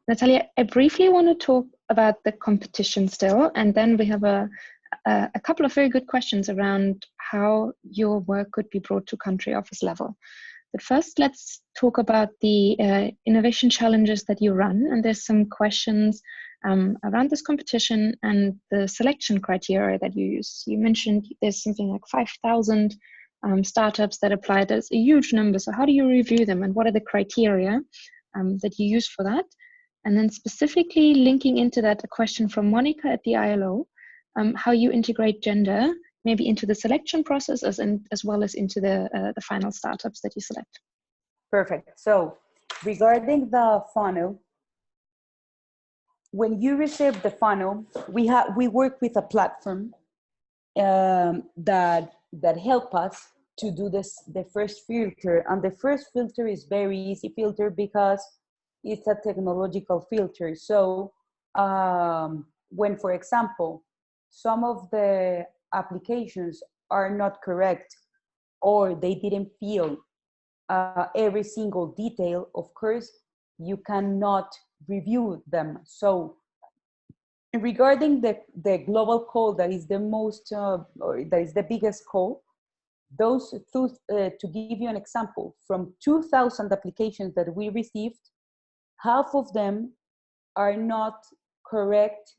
Natalia, I briefly want to talk about the competition still, and then we have a couple of very good questions around how your work could be brought to country office level. But first, let's talk about the innovation challenges that you run. And there's some questions around this competition and the selection criteria that you use. You mentioned there's something like 5,000 startups that apply. That's a huge number. So how do you review them, and what are the criteria that you use for that? And then specifically linking into that, a question from Monica at the ILO, how you integrate gender maybe into the selection process as well as into the final startups that you select. Perfect. So regarding the funnel, when you receive the funnel, we work with a platform that help us to do the first filter. And the first filter is very easy filter because it's a technological filter. So when, for example, some of the applications are not correct or they didn't fill every single detail, of course, you cannot review them. So regarding the global call, that is the most, or that is the biggest call, those two, to give you an example, from 2,000 applications that we received, half of them are not correct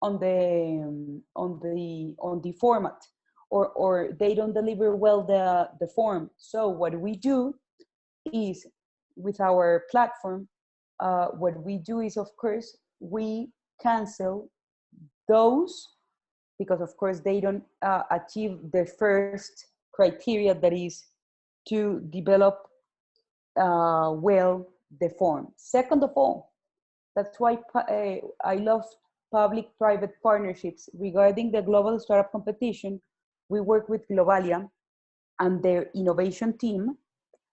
on the format, or they don't deliver well the form. So what we do is, with our platform, what we do is, of course, we cancel those because, of course, they don't achieve the first criteria, that is to develop well the form. Second of all, that's why I love public-private partnerships. Regarding the global startup competition, we work with Globalia and their innovation team.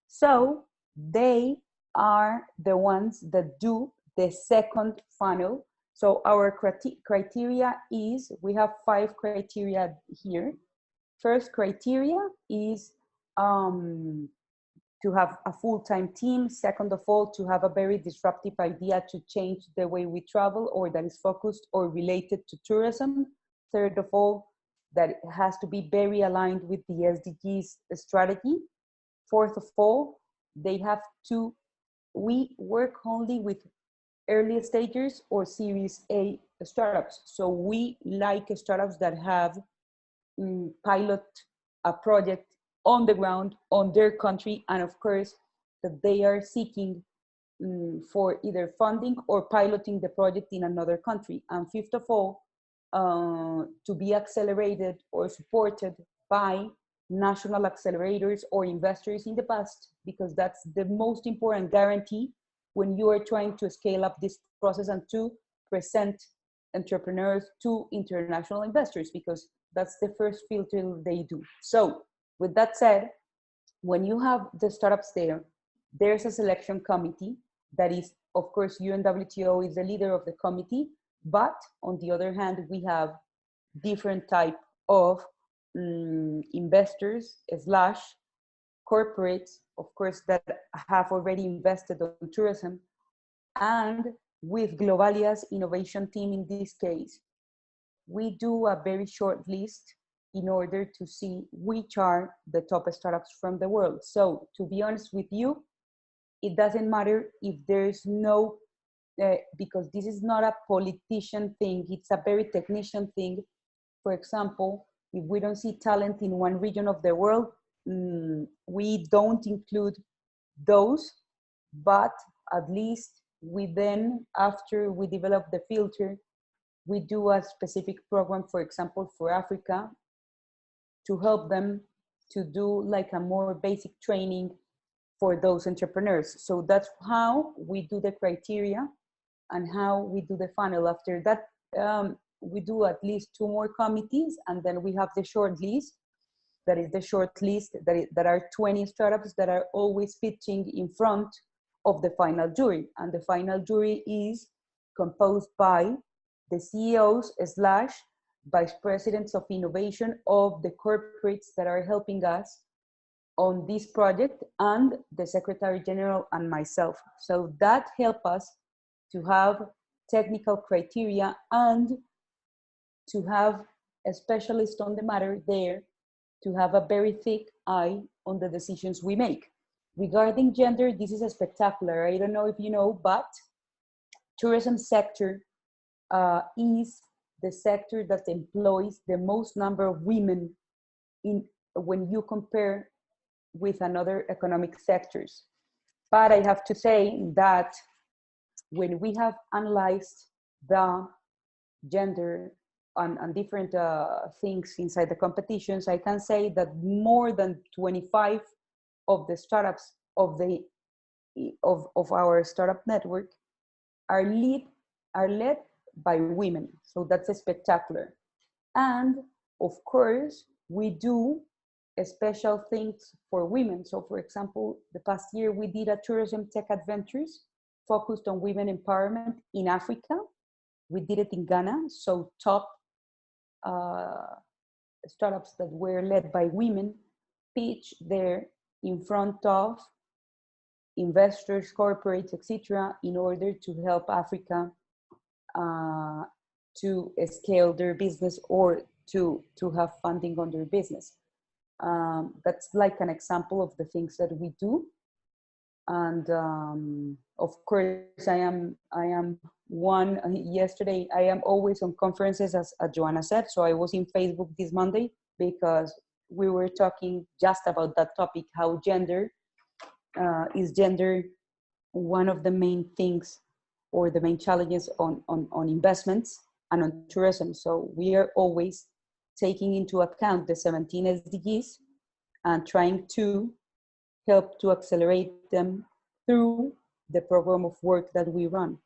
So they are the ones that do the second funnel. So our criteria is, we have 5 criteria here. First criteria is to have a full-time team. Second of all, to have a very disruptive idea to change the way we travel, or that is focused or related to tourism. Third of all, that it has to be very aligned with the SDGs strategy. Fourth of all, they have to, we work only with early stages or Series A startups. So we like startups that have pilot a project on the ground, on their country, and of course, that they are seeking for either funding or piloting the project in another country. And fifth of all, to be accelerated or supported by national accelerators or investors in the past, because that's the most important guarantee when you are trying to scale up this process and to present entrepreneurs to international investors, because that's the first filter they do. So with that said, when you have the startups there, there's a selection committee that is, of course, UNWTO is the leader of the committee, but on the other hand, we have different type of investors / corporates, of course, that have already invested on tourism, and with Globalia's innovation team in this case, we do a very short list in order to see which are the top startups from the world. So to be honest with you, it doesn't matter if there's no, because this is not a politician thing, it's a very technician thing. For example, if we don't see talent in one region of the world, we don't include those, but at least we then, after we develop the filter, we do a specific program, for example, for Africa, to help them to do like a more basic training for those entrepreneurs. So that's how we do the criteria and how we do the funnel. After that, we do at least 2 more committees, and then we have the short list. That is the short list that are 20 startups that are always pitching in front of the final jury. And the final jury is composed by the CEOs / vice presidents of innovation of the corporates that are helping us on this project, and the Secretary General and myself. So that helps us to have technical criteria, and to have a specialist on the matter there to have a very thick eye on the decisions we make. Regarding gender, this is a spectacular. I don't know if you know, but tourism sector is the sector that employs the most number of women when you compare with another economic sectors. But I have to say that when we have analyzed the gender and different things inside the competitions, I can say that more than 25 of the startups of our startup network are led by women. So that's a spectacular. And of course, we do special things for women. So for example, the past year we did a tourism tech adventures focused on women empowerment in Africa. We did it in Ghana. So top startups that were led by women pitch there in front of investors, corporates, etc., in order to help Africa to scale their business or to have funding on their business. That's like an example of the things that we do. And of course, I am one. Yesterday, I am always on conferences, as Joanna said. So I was in Facebook this Monday because we were talking just about that topic, how gender is one of the main things or the main challenges on investments and on tourism. So we are always taking into account the 17 SDGs and trying to help to accelerate them through the program of work that we run.